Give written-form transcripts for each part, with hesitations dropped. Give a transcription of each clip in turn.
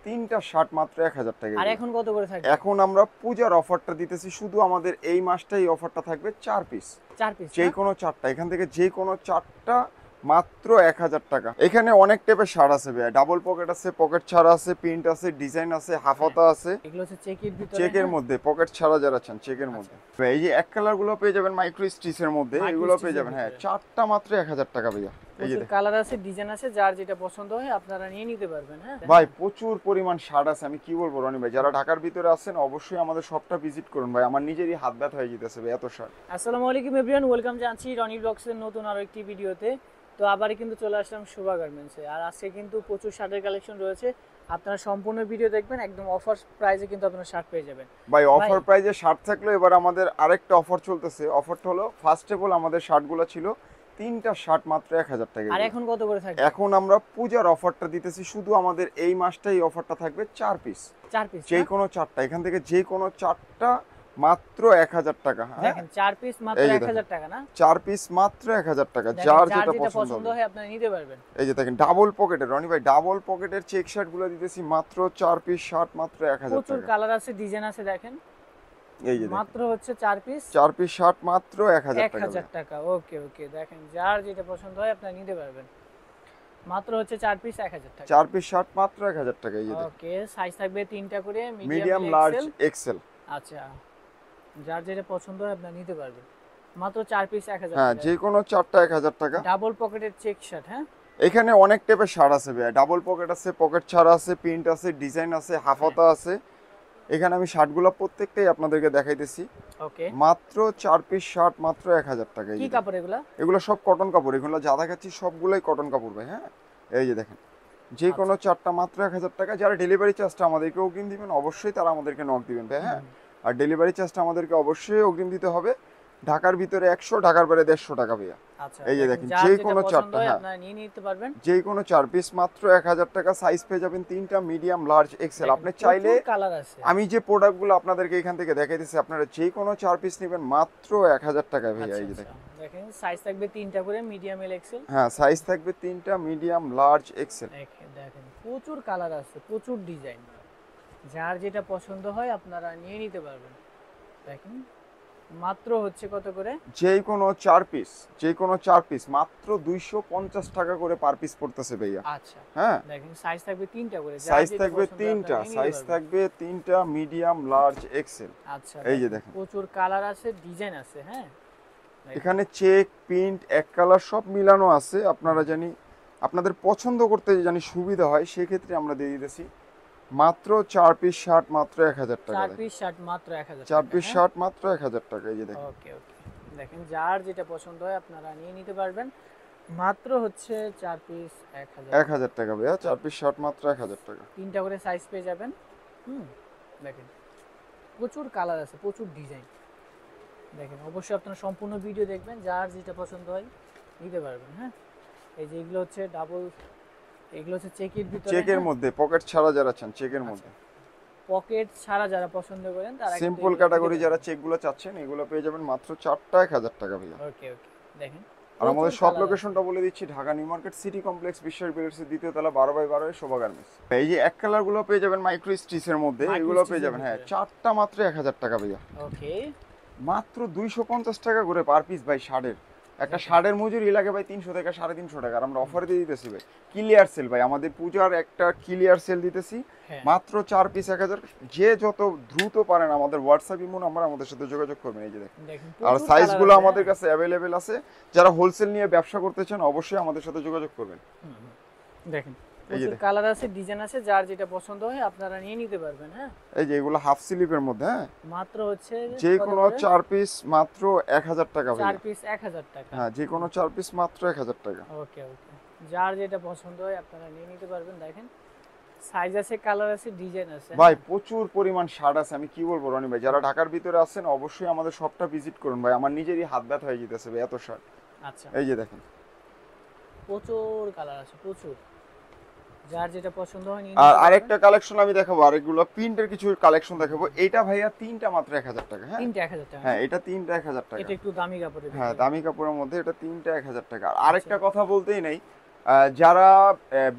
তিনটা শার্ট মাত্র 1000 টাকা। আর এখন কত করে থাকবে? এখন আমরা পূজার অফারটা দিতেছি, শুধু আমাদের এই মাসটাই অফারটা থাকবে 4 পিস। 4 পিস যে কোনো চারটা, এখান থেকে যে কোনো চারটা মাত্র 1000 টাকা। এখানে অনেক টাইপের শার্ট আছে ভাই, ডাবল পকেট আছে, পকেট ছাড়া আছে, প্রিন্ট আছে, ডিজাইন আছে, হাফাতা আছে। এগুলো হচ্ছে চেকের ভিতরে, চেকের মধ্যে পকেট ছাড়া যারা চান চেকের মধ্যে। এই যে এক কালার গুলো পেয়ে যাবেন মাইক্রো স্টিচের মধ্যে, এগুলো পেয়ে যাবেন হ্যাঁ চারটা মাত্র 1000 টাকা ভাইয়া। এই যে কালার আছে, ডিজাইন আছে, যার যেটা পছন্দ হয় আপনারা নিয়ে নিতে পারবেন। হ্যাঁ ভাই প্রচুর পরিমাণ শার্ট আছে, আমি কি বলবো রনি ভাই, যারা ঢাকার ভিতরে আছেন অবশ্যই আমাদের শপটা ভিজিট করুন ভাই, আমার নিজেরই হাত ব্যথা হয়ে যেতেছে ভাই এত শার্ট। আসসালামু আলাইকুম এভরিওয়ান, ওয়েলকাম জানাচ্ছি রনি ব্লগসের নতুন আরো একটি ভিডিওতে। তো আবারই কিন্তু চলে আসলাম শোভা গার্মেন্টসে, আর আজকে কিন্তু প্রচুর শার্টের কালেকশন রয়েছে। আপনারা সম্পূর্ণ ভিডিও দেখবেন, একদম অফার প্রাইসে কিন্তু আপনারা শার্ট পেয়ে যাবেন ভাই। অফার প্রাইসে শার্ট থাকলো, এবার আমাদের আরেকটা অফার চলতেছে। অফারটা হলো ফার্স্ট অফ অল আমাদের শার্টগুলো ছিল তিনটা শার্ট মাত্র 1000 টাকা। আর এখন কত করে থাকবে? এখন আমরা পূজার অফারটা দিতেছি, শুধু আমাদের এই মাসটাই অফারটা থাকবে 4 পিস। 4 পিস যে কোনো চারটা, এখান থেকে যে কোনো চারটা মাত্র 1000 টাকা। দেখেন 4 পিস মাত্র 1000 টাকা না? 4 পিস মাত্র 1000 টাকা, যার যেটা পছন্দ হয় আপনারা নিতে পারবেন। এই যে দেখেন ডাবল পকেটের রনি ভাই, ডাবল পকেটের চেক শার্ট গুলো দিতেছি মাত্র 4 পিস শার্ট মাত্র 1000 টাকা। প্রচুর কালার আছে, ডিজাইন আছে, দেখেন এই যে মাত্র হচ্ছে 4 পিস 4 পিস শার্ট মাত্র 1000 টাকা। 1000 টাকা। ওকে ওকে, দেখেন যার যেটা পছন্দ হয় আপনারা নিতে পারবেন। মাত্র হচ্ছে 4 পিস 1000 টাকা। 4 পিস শার্ট মাত্র 1000 টাকা। এই যে ওকে, সাইজ থাকবে তিনটা করে, মিডিয়াম, লার্জ, এক্সেল। আচ্ছা, যার যেটা পছন্দ হয় আপনারা নিতে পারবেন। মাত্র 4 পিস 1000 টাকা। হ্যাঁ যে কোনো চারটা 1000 টাকা। ডাবল পকেটের চেক শার্ট। হ্যাঁ এখানে অনেক টাইপের শার্ট আছে ভাই, ডাবল পকেট আছে, পকেট ছাড়া আছে, প্রিন্ট আছে, ডিজাইন আছে, হাফাতা আছে। এখানে আমি শার্টগুলো প্রত্যেকটাই আপনাদেরকে দেখাইতেছি। ওকে, মাত্র 4 পিস শার্ট মাত্র 1000 টাকা। কি কাপড় এগুলা? এগুলো সব কটন কাপড়, এগুলো যা দেখাচ্ছি সবগুলোই কটন কাপড় ভাই। হ্যাঁ এই যে দেখেন, যে কোনো চারটা মাত্র 1000 টাকা। যারা ডেলিভারি চার্জটা আমাদেরকে অগ্রিম দিবেন অবশ্যই তারা আমাদেরকে নক দিবেন ভাই। হ্যাঁ আর ডেলিভারি চার্জটা আমাদেরকে অবশ্যই অগ্রিম দিতে হবে। ঢাকার ভিতরে 100, ঢাকার বাইরে 150 টাকা ভাইয়া। আচ্ছা, এই যে দেখেন যে কোনো চারটা, হ্যাঁ আপনারা নিয়ে নিতে পারবেন। যে কোনো 4 পিস মাত্র 1000 টাকা। সাইজ পেয়ে যাবেন তিনটা, মিডিয়াম, লার্জ, এক্সেল। আপনি চাইলে কালার আছে, আমি যে প্রোডাক্টগুলো আপনাদেরকে এখান থেকে দেখাইতেছি, আপনারা যে কোনো 4 পিস নেবেন মাত্র 1000 টাকা ভাইয়া। এই যে দেখেন সাইজ থাকবে তিনটা করে, মিডিয়াম, এল, এক্সেল। হ্যাঁ সাইজ থাকবে তিনটা, মিডিয়াম, লার্জ, এক্সেল। দেখেন প্রচুর কালার আছে, প্রচুর ডিজাইন, যার যেটা পছন্দ হয় আপনারা নিয়ে নিতে পারবেন। দেখেন মাত্র হচ্ছে কত করে? যে কোনো 4 পিস, যে কোনো 4 পিস মাত্র 250 টাকা করে পার পিস পড়তেছে ভাইয়া। আচ্ছা হ্যাঁ দেখেন সাইজ থাকবে তিনটা করে, সাইজ থাকবে তিনটা, সাইজ থাকবে তিনটা, মিডিয়াম, লার্জ, এক্সেল। আচ্ছা এই যে দেখেন প্রচুর কালার আছে, ডিজাইন আছে। হ্যাঁ এখানে চেক, প্রিন্ট, এক কালার সব মিলানো আছে। আপনারা জানি আপনাদের পছন্দ করতে জানি সুবিধা হয়, সেক্ষেত্রে আমরা দিয়ে দিতেছি মাত্র 4 পিস শার্ট মাত্র 1000 টাকা। 4 পিস শার্ট মাত্র 1000 টাকা। 4 পিস শার্ট মাত্র 1000 টাকা। এই যে দেখেন ওকে ওকে, দেখেন যার যেটা পছন্দ হয় আপনারা নিয়ে নিতে পারবেন। মাত্র হচ্ছে 4 পিস 1000 টাকা ভাইয়া। 4 পিস শার্ট মাত্র 1000 টাকা। তিনটা করে সাইজ পেয়ে যাবেন। দেখেন প্রচুর কালার আছে, প্রচুর ডিজাইন। দেখেন অবশ্যই আপনারা সম্পূর্ণ ভিডিও দেখবেন, যার যেটা পছন্দ হয় নিতে পারবেন। হ্যাঁ এই যে এগুলো হচ্ছে ডাবল, এগুলো হচ্ছে চেকের ভিতরে, চেকের মধ্যে পকেট ছাড়া যারা চান চেকের মধ্যে। পকেট ছাড়া যারা পছন্দ করেন তারা সিম্পল ক্যাটাগরি যারা চেকগুলো চাচ্ছেন এগুলো পেয়ে যাবেন মাত্র চারটা 1000 টাকা ভাইয়া। ওকে ওকে, দেখেন আর আমাদের সব লোকেশনটা বলে দিচ্ছি, Dhaka new market city complex, বিশ্বের বিল্ডার্সের দ্বিতীয় তলা, 12/12 শোভা গার্মেন্টস। এই যে এক কালার গুলো পেয়ে যাবেন মাইক্রো স্টিচের মধ্যে, এগুলো পেয়ে যাবেন হ্যাঁ চারটা মাত্র 1000 টাকা ভাইয়া। ওকে মাত্র 250 টাকা করে পার পিস ভাই শার্টের। একটা শার্টের মজুরি লাগে ভাই 300 থেকে 350 টাকা, আর আমরা অফারে দিয়ে দিতেছি ভাই ক্লিয়ার সেল ভাই। আমাদের পূজার একটা ক্লিয়ার সেল দিতেছি মাত্র 4 পিস 1000। যে যত দ্রুত পারেন আমাদের হোয়াটসঅ্যাপ ইমো নাম্বার, আমাদের সাথে যোগাযোগ করবেন। এই যে দেখেন আর সাইজগুলো আমাদের কাছে অ্যাভেলেবেল আছে। যারা হোলসেল নিয়ে ব্যবসা করতে চান অবশ্যই আমাদের সাথে যোগাযোগ করবেন। দেখেন প্রচুর কালার আছে, ডিজাইন আছে, যার যেটা পছন্দ হয় আপনারা নিয়ে নিতে পারবেন। হ্যাঁ এই যে এগুলো হাফ স্লিপের মধ্যে। হ্যাঁ মাত্র হচ্ছে যে কোনো 4 পিস মাত্র 1000 টাকা ভাই। 4 পিস 1000 টাকা। হ্যাঁ যে কোনো 4 পিস মাত্র 1000 টাকা। ওকে ওকে, যার যেটা পছন্দ হয় আপনারা নিয়ে নিতে পারবেন। দেখেন সাইজ আছে, কালার আছে, ডিজাইন আছে ভাই প্রচুর পরিমাণ শার্ট আছে, আমি কি বলবো রনি ভাই, যারা ঢাকার ভিতরে আছেন অবশ্যই আমাদের শপটা ভিজিট করুন ভাই, আমার নিজেরই হাত ব্যথা হয়ে যেতেছে ভাই এত শার্ট। আচ্ছা এই যে দেখেন প্রচুর কালার আছে, প্রচুর, যার যেটা পছন্দ হয় নিয়ে আর আরেকটা কালেকশন আমি দেখাবো, আরেকগুলো প্রিন্টের কিছু কালেকশন দেখাবো। এইটা ভাইয়া তিনটা মাত্র 1000 টাকা। হ্যাঁ তিনটা 1000 টাকা। হ্যাঁ এটা তিনটা 1000 টাকা। এটা একটু দামি কাপড়ের। হ্যাঁ দামি কাপড়ের মধ্যে এটা তিনটা 1000 টাকা। আর আরেকটা কথা বলতেই নাই, যারা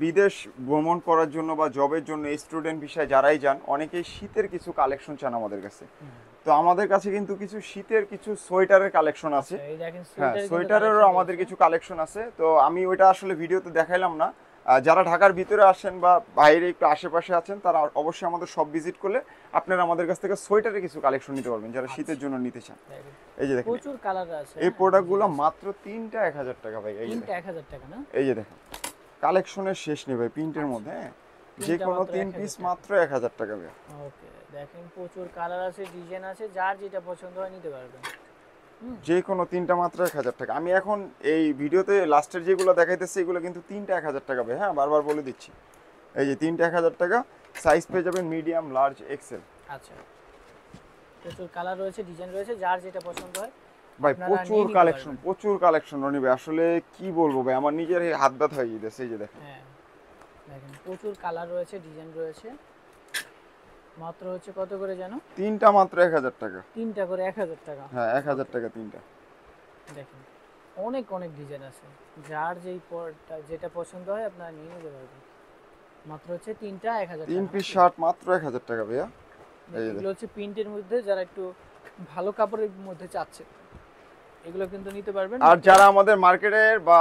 বিদেশ ভ্রমণ করার জন্য বা জবের জন্য স্টুডেন্ট বিষয়ে যারাই যান, অনেকেই শীতের কিছু কালেকশন চান আমাদের কাছে। তো আমাদের কাছে কিন্তু কিছু শীতের কিছু সোয়েটারের কালেকশন আছে। এই দেখেন হ্যাঁ, সোয়েটারের সোয়েটারেরও আমাদের কিছু কালেকশন আছে। তো আমি ওইটা আসলে ভিডিওতে দেখাইলাম না। যারা ঢাকার ভিতরে আসেন বা বাইরে একটু আশেপাশে আছেন, তারা অবশ্যই আমাদের সব ভিজিট করলে আপনারা আমাদের কাছ থেকে সোয়েটারের কিছু কালেকশন নিতে পারবেন, যারা শীতের জন্য নিতে চান। এই যে দেখেন প্রচুর কালার আছে, এই প্রোডাক্টগুলো মাত্র 3টা 1000 টাকা ভাই। এই যে 3টা 1000 টাকা না? এই যে দেখেন কালেকশনের শেষ নেই ভাই, প্রিন্টের মধ্যে। হ্যাঁ, যে কোনো 3 পিস মাত্র 1000 টাকা ভাই। ওকে, দেখেন প্রচুর কালার আছে, ডিজাইন আছে, যার যেটা পছন্দ হয় নিতে পারবেন। যে কোনো 3টা মাত্র 1000 টাকা। আমি এখন এই ভিডিওতে লাস্টের যেগুলো দেখাইতেছি এগুলো কিন্তু 3টা 1000 টাকা ভাই। হ্যাঁ, বারবার বলে দিচ্ছি, এই যে 3টা 1000 টাকা। সাইজ পেয়ে যাবেন মিডিয়াম, লার্জ, এক্সেল। আচ্ছা, প্রচুর কালার রয়েছে, ডিজাইন রয়েছে, যার যেটা পছন্দ হয় ভাই আপনারা প্রচুর নিয়ে নিতে কালেকশন, পারবেন। প্রচুর কালেকশন রনি ভাই। আসলে কি বলবো ভাই, আমার নিজের হাত ব্যথা হয়ে গেছে। এই যে দেখেন, হ্যাঁ, দেখেন প্রচুর কালার রয়েছে, ডিজাইন রয়েছে। মাত্র হচ্ছে কত করে জানো? 3টা মাত্র 1000 টাকা। 3টা করে 1000 টাকা। হ্যাঁ, 1000 টাকা 3টা। দেখেন অনেক অনেক ডিজাইন আছে, যার যেই পরটা যেটা পছন্দ হয় আপনারা নিয়ে নিতে পারবেন। মাত্র হচ্ছে 3টা 1000 টাকা। 3 পিস শার্ট মাত্র 1000 টাকা ভাইয়া। এই যে এগুলো হচ্ছে প্রিন্টের মধ্যে, যারা একটু ভালো কাপড়ের মধ্যে চাচ্ছে এগুলো কিন্তু নিতে পারবেন। আর যারা আমাদের মার্কেটের বা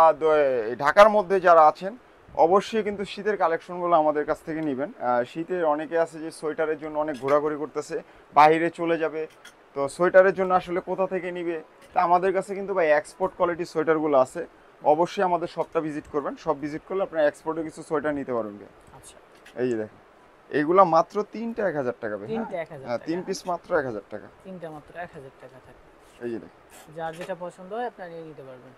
ঢাকার মধ্যে যারা আছেন, অবশ্যই কিন্তু শীতের কালেকশনগুলো আমাদের কাছ থেকে নেবেন। শীতের অনেকে আছে যে সোয়েটারের জন্য অনেক ঘোরাঘুরি করতেছে, বাইরে চলে যাবে, তো সোয়েটারের জন্য আসলে কোথা থেকে নিবে। তা আমাদের কাছে কিন্তু ভাই এক্সপোর্ট কোয়ালিটির সোয়েটারগুলো আছে। অবশ্যই আমাদের শপটা ভিজিট করবেন, সব ভিজিট করলে আপনারা এক্সপোর্টের কিছু সোয়েটার নিতে পারবেন। আচ্ছা, এই যে দেখেন এইগুলা মাত্র 3টা 1000 টাকা ভাই। 3টা 1000 হ্যাঁ, টাকা। 3 পিস মাত্র 1000 টাকা। 3টা মাত্র 1000 টাকা থাকে। এই যে দেখেন। যার যেটা পছন্দ হয় আপনারা নিয়ে নিতে পারবেন।